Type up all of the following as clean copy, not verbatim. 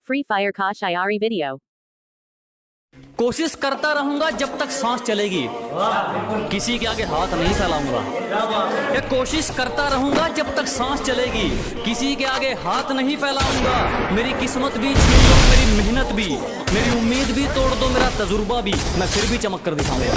Free Fire Kosh Iari video. कोशिश करता रहूंगा जब तक सांस चलेगी, किसी के आगे हाथ नहीं फैलाऊंगा। ये कोशिश करता रहूंगा जब तक सांस चलेगी, किसी के आगे हाथ नहीं फैलाऊंगा। मेरी किस्मत भी छीन लो, मेरी मेहनत भी, मेरी उम्मीद भी तोड़ दो, मेरा तजुर्बा भी, मैं फिर भी चमक कर दिखाऊंगा।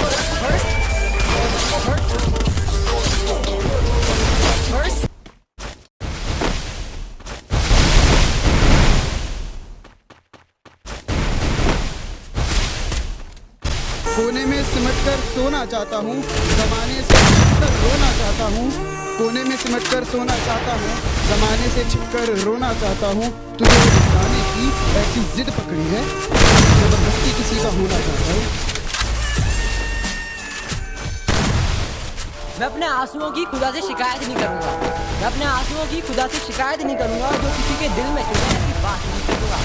कोने में सिमटकर सोना चाहता हूँ, ज़माने से छिपकर रोना चाहता हूँ। कोने में सिमटकर सोना चाहता हूँ, ज़माने से छिपकर रोना चाहता हूँ। तुझे बताने की ऐसी जिद पकड़ी है, जबरदस्ती किसी का होना चाहता हूँ। मैं अपने आंसुओं की खुदा से शिकायत नहीं करूँगा। मैं अपने आंसुओं की खुदा से शिकायत नहीं करूँगा, जो किसी के दिल में चुभे ऐसी बात नहीं करूँगा।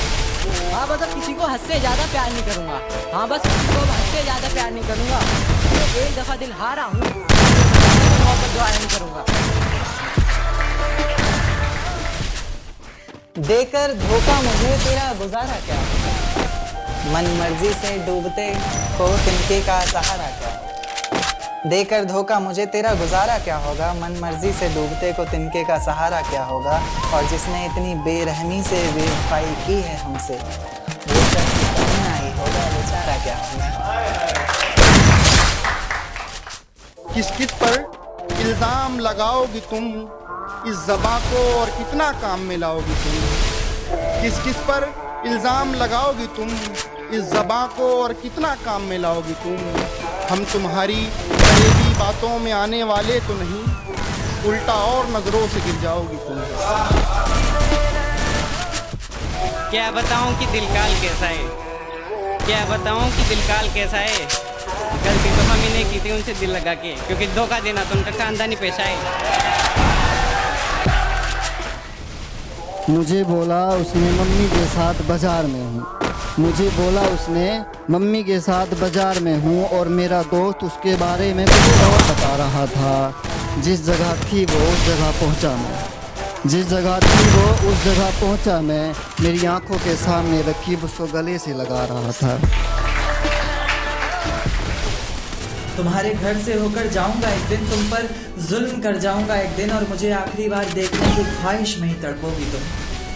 हाँ बस अब किसी को हद से ज़्यादा प्यार नहीं करूँगा। हाँ बस किसी को हद से ज़्यादा प्यार नहीं करूँगा। मैं एक दफ़ा दिल हारा हूँ, मोहब्बत दुआ नहीं करूँगा। देकर धोखा मुझे तेरा गुजारा क्या, मन मर्जी से डूबते को तिनके का सहारा क्या। देकर धोखा मुझे तेरा गुजारा क्या होगा, मन मर्जी से डूबते को तिनके का सहारा क्या होगा। और जिसने इतनी बेरहमी से बेवफाई की है हमसे, वो शख्स कहना ही होगा बेचारा क्या होगा। किस किस पर इल्ज़ाम लगाओगी तुम, इस ज़बां को और कितना काम में लाओगी तुम। किस किस पर इल्ज़ाम लगाओगी तुम, इस ज़बां को और कितना काम में लाओगी तुम। हम तुम्हारी करीबी बातों में आने वाले तो नहीं, उल्टा और नज़रों से गिर जाओगी तुम। क्या बताऊं कि दिल काल कैसा है, क्या बताऊं कि दिल काल कैसा है। गलती तो हम ही नहीं की थी उनसे दिल लगा के, क्योंकि धोखा देना तो उनका खानदानी पेशा है। मुझे बोला उसने मम्मी के साथ बाजार में हूँ, मुझे बोला उसने मम्मी के साथ बाजार में हूँ, और मेरा दोस्त उसके बारे में कुछ और बता रहा था। जिस जगह थी वो उस जगह पहुँचा मैं, जिस जगह थी वो उस जगह पहुँचा मैं। मेरी आंखों के सामने रकीब उसको गले से लगा रहा था। तुम्हारे घर से होकर जाऊंगा एक दिन, तुम पर जुल्म कर जाऊंगा एक दिन, और मुझे आखिरी बार देखने की ख्वाहिश में ही तड़पोगी तुम।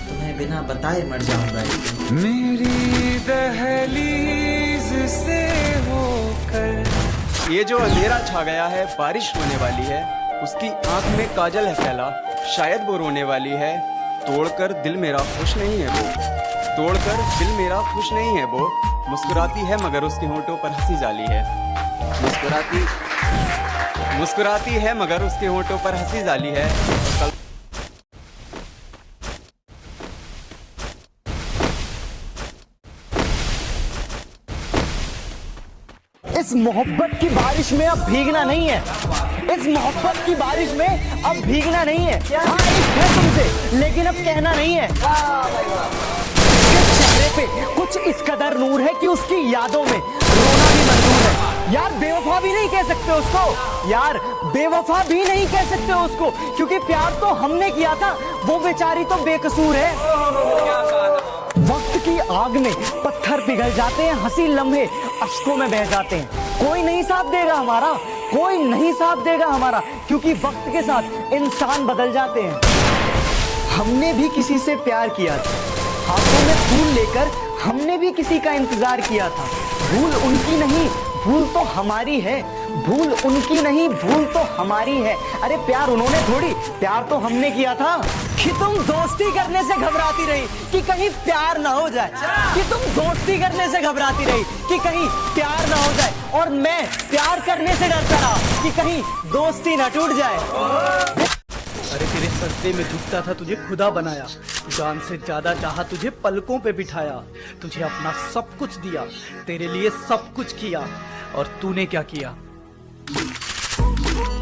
तुम्हें बिना बताए मर जाऊंगा एक दिन। मेरी दहलीज से होकर। ये जो अंधेरा छा गया है, बारिश होने वाली है, उसकी आंख में काजल है फैला, शायद वो रोने वाली है। तोड़कर दिल मेरा खुश नहीं है वो, तोड़कर दिल मेरा खुश नहीं है वो। मुस्कुराती है मगर उसके होंठों पर हंसी जाली है, मुस्कुराती है मगर उसके होंठों पर हंसी जाली है। इस मोहब्बत की बारिश में अब भीगना नहीं है, इस मोहब्बत की बारिश में अब भीगना नहीं है। हाँ इश्क है तुमसे, लेकिन अब कहना नहीं है। उसके चेहरे पे कुछ इस कदर नूर है कि उसकी यादों में रोना भी मंजूर है। यार बेवफा भी नहीं कह सकते उसको, यार बेवफा भी नहीं कह सकते उसको, क्योंकि प्यार तो हमने किया था, वो बेचारी तो बेकसूर है। वक्त की आग में पत्थर पिघल जाते हैं, हंसी लम्हे अश्कों में बह जाते हैं। कोई नहीं साथ देगा हमारा, कोई नहीं साथ देगा हमारा, क्योंकि वक्त के साथ इंसान बदल जाते हैं। हमने भी किसी से प्यार किया था, हाथों में फूल लेकर हमने भी किसी का इंतजार किया था। भूल उनकी नहीं, भूल तो हमारी है, भूल उनकी नहीं, भूल तो हमारी है। अरे प्यार उन्होंने थोड़ी, प्यार तो हमने किया था। कि तुम दोस्ती करने से घबराती रही कि कहीं प्यार ना हो जाए, कि तुम दोस्ती करने से घबराती रही कि कहीं प्यार ना हो जाए, और मैं प्यार करने से डरता रहा कि कहीं दोस्ती ना टूट जाए। अरे तेरे सजदे में झुकता था, तुझे खुदा बनाया, जान से ज्यादा चाहा, तुझे पलकों पे बिठाया, तुझे अपना सब कुछ दिया, तेरे लिए सब कुछ किया, और तूने क्या किया।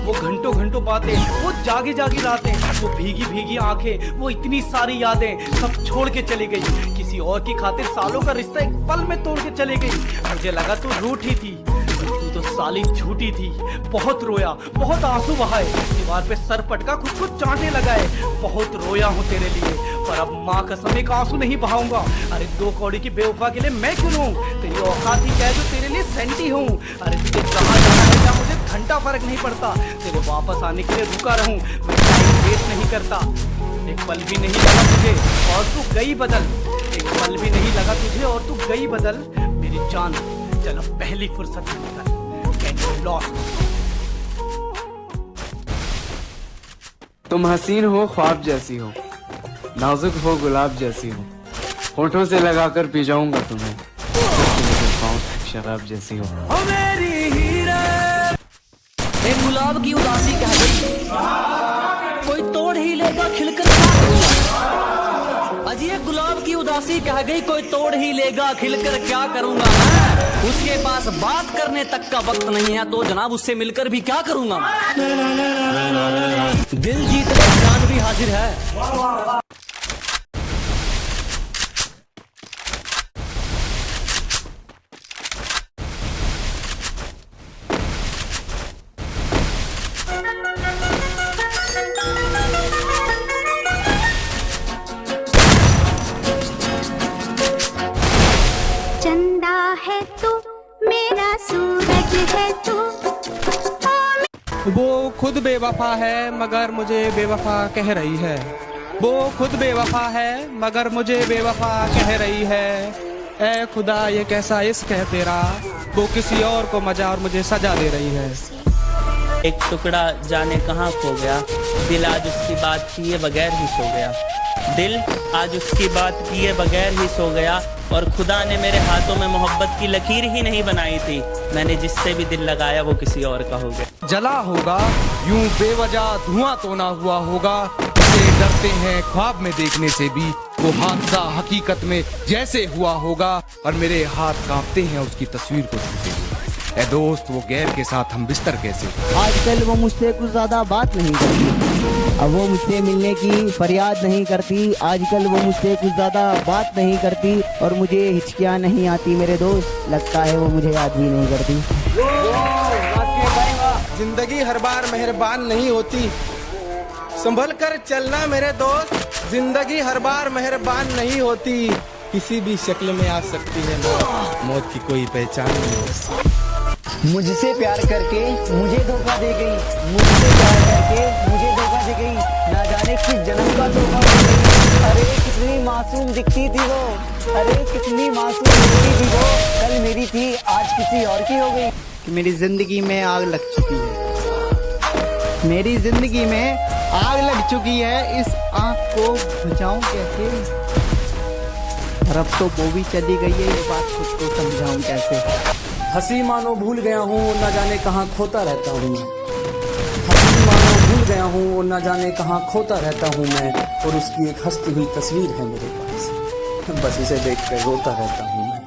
वो घंटों घंटों बातें, वो जागी जागी रातें, वो भीगी भीगी आंखें, वो इतनी सारी यादें सब छोड़ के चली गई। किसी और की खातिर सालों का रिश्ता एक पल में तोड़ के चली गई। मुझे लगा तू रूठी थी, तू तो साली झूठी थी। बहुत रोया, बहुत आंसू बहाए, दीवार पे सर पटका, खुद को चाटने लगा है। बहुत रोया हूँ तेरे लिए, पर अब माँ कसम एक आंसू नहीं बहाऊंगा। अरे 2 कौड़ी की बेवफा के लिए मैं क्यों लूं? तेरी औकात ही क्या है जो तेरे लिए सेंटी हूँ। अरे तुझे कहाँ जाना है क्या मुझे घंटा फर्क नहीं पड़ता। तेरे वापस आने के लिए रुका रहूं, मैं टाइम वेस्ट नहीं करता। एक पल भी नहीं लगा तुझे और तू गई बदल। एक पल भी नहीं लगा तुझे और तू गई बदल। मेरी जान चल अब पहली फुर्सत में निकल। Get lost. तुम हसीन हो ख्वाब जैसी हो, नाजुक हो गुलाब जैसी हो, होठों से लगाकर पी जाऊंगा तुम्हें, शराब जैसी हो। एक गुलाब की उदासी कह गई, कोई तोड़ ही लेगा खिलकर क्या करूंगा। अजी एक गुलाब की उदासी कह गई, कोई तोड़ ही लेगा खिलकर क्या करूंगा मैं। उसके पास बात करने तक का वक्त नहीं है तो जनाब उससे मिलकर भी क्या करूंगा मैं। दिल जीतने जान भी हाजिर है। चंदा है तू, मेरा सूरज है तू। वो खुद बेवफा है मगर मुझे बेवफा कह रही है। वो खुद बेवफा है मगर मुझे बेवफा कह रही है। ऐ खुदा ये कैसा इश्क है तेरा, वो किसी और को मजा और मुझे सजा दे रही है। एक टुकड़ा जाने कहाँ खो गया, दिल आज उसकी बात किए बगैर ही सो गया। दिल आज उसकी बात किए बगैर ही सो गया और खुदा ने मेरे हाथों में मोहब्बत की लकीर ही नहीं बनाई थी। मैंने जिससे भी दिल लगाया वो किसी और का हो गया। जला होगा यूं बेवजह धुआं तो ना हुआ होगा, उसे डरते हैं ख्वाब में देखने से भी। वो हादसा हकीकत में जैसे हुआ होगा और मेरे हाथ कांपते हैं उसकी तस्वीर को छूते हुए। ऐ दोस्त वो गैर के साथ हम बिस्तर कैसे। आजकल वो मुझसे कुछ ज़्यादा बात नहीं करती, अब वो मुझसे मिलने की फरियाद नहीं करती। आजकल वो मुझसे कुछ ज़्यादा बात नहीं करती और मुझे हिचकियाँ नहीं आती मेरे दोस्त, लगता है वो मुझे याद भी नहीं करती। जिंदगी हर बार मेहरबान नहीं होती, संभल कर चलना मेरे दोस्त। जिंदगी हर बार मेहरबान नहीं होती, किसी भी शक्ल में आ सकती है मौत की कोई पहचान नहीं होती। मुझसे प्यार करके मुझे धोखा दे गई, मुझसे प्यार करके मुझे धोखा दे गई, ना जाने किस जन्म का धोखा दे गई। अरे कितनी मासूम दिखती थी वो, अरे कितनी मासूम दिखती थी वो, कल मेरी थी आज किसी और की हो गई। मेरी जिंदगी में आग लग चुकी है, मेरी जिंदगी में आग लग चुकी है, इस आग को बुझाऊं कैसे। और अब तो वो भी चली गई है, ये बात खुद को समझाऊं कैसे। हंसी मानो भूल गया हूँ न जाने कहाँ खोता रहता हूँ मैं। हंसी मानो भूल गया हूँ न जाने कहाँ खोता रहता हूँ मैं, और उसकी एक हंसती हुई तस्वीर है मेरे पास, बस इसे देखकर रोता रहता हूँ मैं।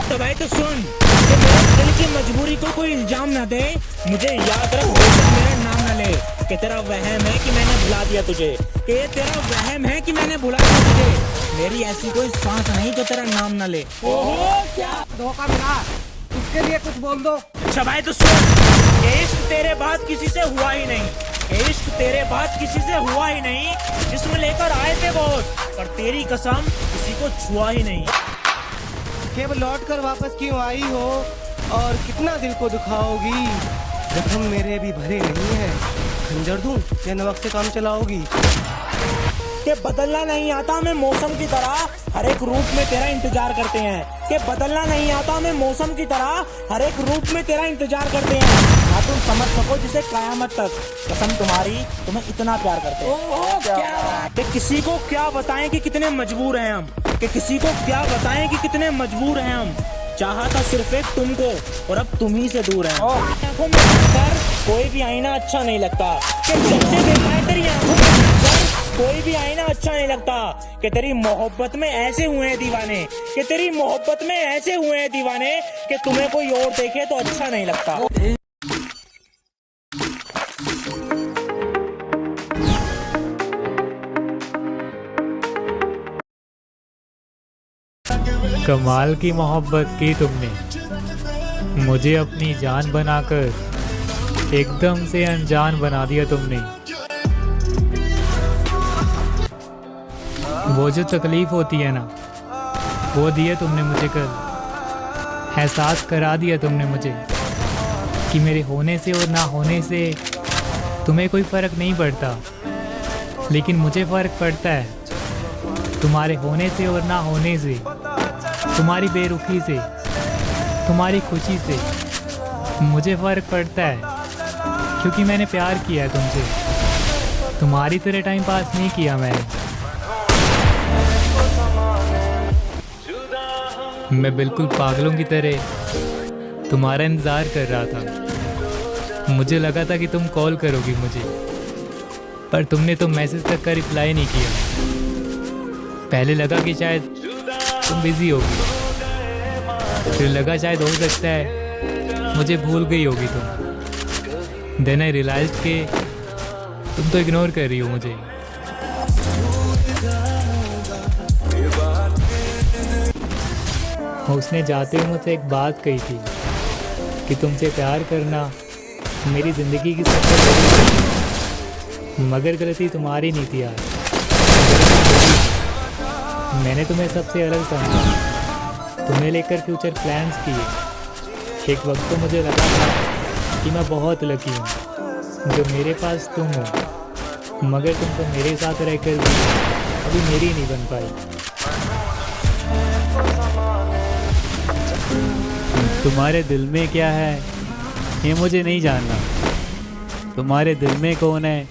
तो भाई तो सुन, कि मेरे दिल की मजबूरी को कोई इल्जाम ना दे, मुझे याद रख मेरा नाम ना ले, कि तेरा वहम है कि मैंने भुला दिया तुझे, कि ये तेरा वहम है कि मैंने भुला दिया तुझे। मेरी ऐसी कोई सांस नहीं जो तेरा नाम ना ले। ओहो क्या धोखा मिला, उसके लिए कुछ बोल दो। अच्छा भाई तो सुन, इश्क तेरे बाद किसी से हुआ ही नहीं, इश्क तेरे बाद किसी से हुआ ही नहीं, जिसमें लेकर आए थे बहुत, पर तेरी कसम किसी को छुआ ही नहीं। केवल लौट कर वापस क्यों आई हो और कितना दिल को दुखाओगी, जख्म मेरे भी भरे नहीं है, खंजर दूं या नमक से काम चलाओगी। कि बदलना नहीं आता हमें मौसम की तरह, हर एक रूप में तेरा इंतजार करते हैं। कि बदलना नहीं आता हमें मौसम की तरह, हर एक रूप में तेरा इंतजार करते हैं। ना तुम समझ सको जिसे कयामत तक, कसम तुम्हारी तुम्हें इतना प्यार करते हैं। कि किसी को क्या बताएं कि कितने मजबूर हैं हम, कि किसी को क्या बताएं कि कितने मजबूर हैं हम। चाहा था सिर्फ एक तुमको और अब तुम ही से दूर हैं। आंखों में देखकर कोई भी आईना अच्छा नहीं लगता, कि जब से देखा है तेरी आंखों में देखकर कोई भी आईना अच्छा नहीं लगता, कि तेरी मोहब्बत में ऐसे हुए हैं दीवाने, कि तेरी मोहब्बत में ऐसे हुए हैं दीवाने, कि तुम्हें कोई और देखे तो अच्छा नहीं लगता। कमाल की मोहब्बत की तुमने, मुझे अपनी जान बनाकर एकदम से अनजान बना दिया तुमने। वो जो तकलीफ होती है ना, वो दिया तुमने मुझे कल। एहसास करा दिया तुमने मुझे कि मेरे होने से और ना होने से तुम्हें कोई फ़र्क नहीं पड़ता, लेकिन मुझे फ़र्क पड़ता है। तुम्हारे होने से और ना होने से, तुम्हारी बेरुखी से, तुम्हारी खुशी से मुझे फ़र्क पड़ता है, क्योंकि मैंने प्यार किया है तुमसे। तुम्हारी तरह टाइम पास नहीं किया मैंने। मैं बिल्कुल पागलों की तरह तुम्हारा इंतज़ार कर रहा था। मुझे लगा था कि तुम कॉल करोगी मुझे, पर तुमने तो मैसेज तक का रिप्लाई नहीं किया। पहले लगा कि शायद तुम बिज़ी होगी, फिर लगा शायद हो सकता है मुझे भूल गई होगी तुम। देन आई रियलाइज्ड कि तुम तो इग्नोर कर रही हो मुझे। उसने जाते हुए मुझसे एक बात कही थी कि तुमसे प्यार करना मेरी ज़िंदगी की सबसे बड़ी, मगर गलती तुम्हारी नहीं थी यार। मैंने तुम्हें सबसे अलग समझा, तुम्हें लेकर फ्यूचर प्लान्स किए। एक वक्त तो मुझे लगा था कि मैं बहुत लकी हूँ जो मेरे पास तुम हो, मगर तुम तो मेरे साथ रहकर भी अभी मेरी नहीं बन पाई। तुम्हारे दिल में क्या है ये मुझे नहीं जानना, तुम्हारे दिल में कौन है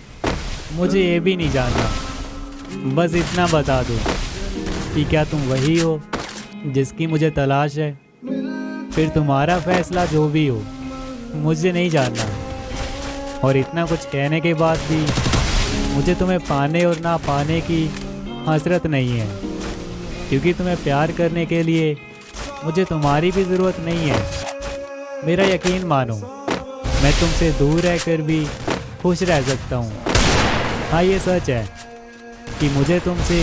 मुझे ये भी नहीं जानना। बस इतना बता दो कि क्या तुम वही हो जिसकी मुझे तलाश है। फिर तुम्हारा फैसला जो भी हो मुझे नहीं जानना। और इतना कुछ कहने के बाद भी मुझे तुम्हें पाने और ना पाने की हसरत नहीं है, क्योंकि तुम्हें प्यार करने के लिए मुझे तुम्हारी भी ज़रूरत नहीं है। मेरा यकीन मानो, मैं तुमसे दूर रहकर भी खुश रह सकता हूँ। हाँ, ये सच है कि मुझे तुमसे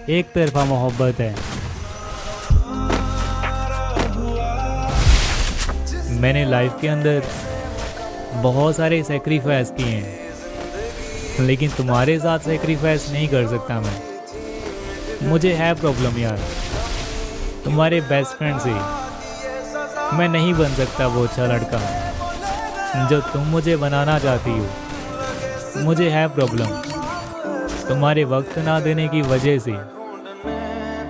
एक तरफा मोहब्बत है। मैंने लाइफ के अंदर बहुत सारे सेक्रीफाइस किए हैं, लेकिन तुम्हारे साथ सेक्रीफाइस नहीं कर सकता मैं। मुझे है प्रॉब्लम यार, तुम्हारे बेस्ट फ्रेंड से मैं नहीं बन सकता वो अच्छा लड़का जो तुम मुझे बनाना चाहती हो। मुझे है प्रॉब्लम तुम्हारे वक्त ना देने की वजह से।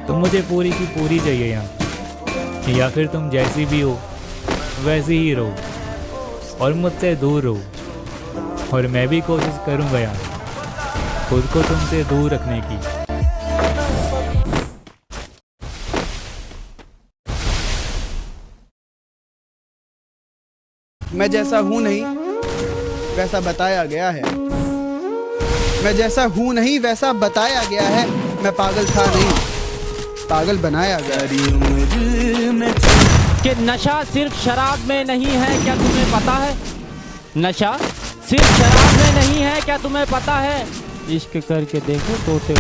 तुम मुझे पूरी की पूरी चाहिए यहाँ, या फिर तुम जैसी भी हो वैसी ही रहो और मुझसे दूर रहो। और मैं भी कोशिश करूँगा यहाँ खुद को तुमसे दूर रखने की। मैं जैसा हूँ नहीं वैसा बताया गया है। मैं जैसा हूँ नहीं वैसा बताया गया है। मैं पागल था नहीं, पागल बनाया गया। कि नशा सिर्फ शराब में नहीं है, क्या तुम्हें पता है? नशा सिर्फ शराब में नहीं है, क्या तुम्हें पता है? इश्क करके देखो तोते।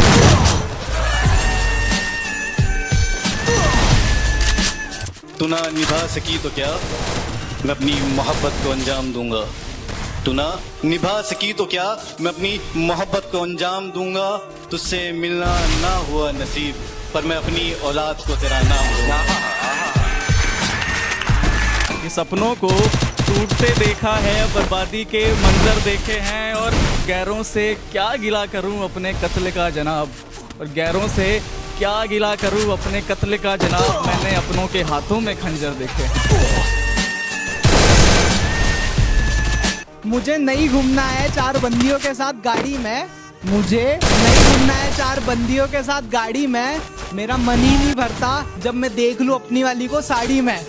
तू ना निभा सकी तो क्या, मैं अपनी मोहब्बत को अंजाम दूंगा। तू ना निभा सकी तो क्या, मैं अपनी मोहब्बत को अंजाम दूंगा। तुझसे मिलना ना हुआ नसीब, पर मैं अपनी औलाद को तेरा नाम दूंगा। ये सपनों को टूटते देखा है, बर्बादी के मंजर देखे हैं, और गैरों से क्या गिला करूं अपने कत्ल का जनाब, और गैरों से क्या गिला करूं अपने कत्ल का जनाब। मैंने अपनों के हाथों में खंजर देखे। मुझे नहीं घूमना है 4 बंदियों के साथ गाड़ी में, मुझे नहीं घूमना है 4 बंदियों के साथ गाड़ी में। मेरा मन ही नहीं भरता जब मैं देख लूं अपनी वाली को साड़ी में।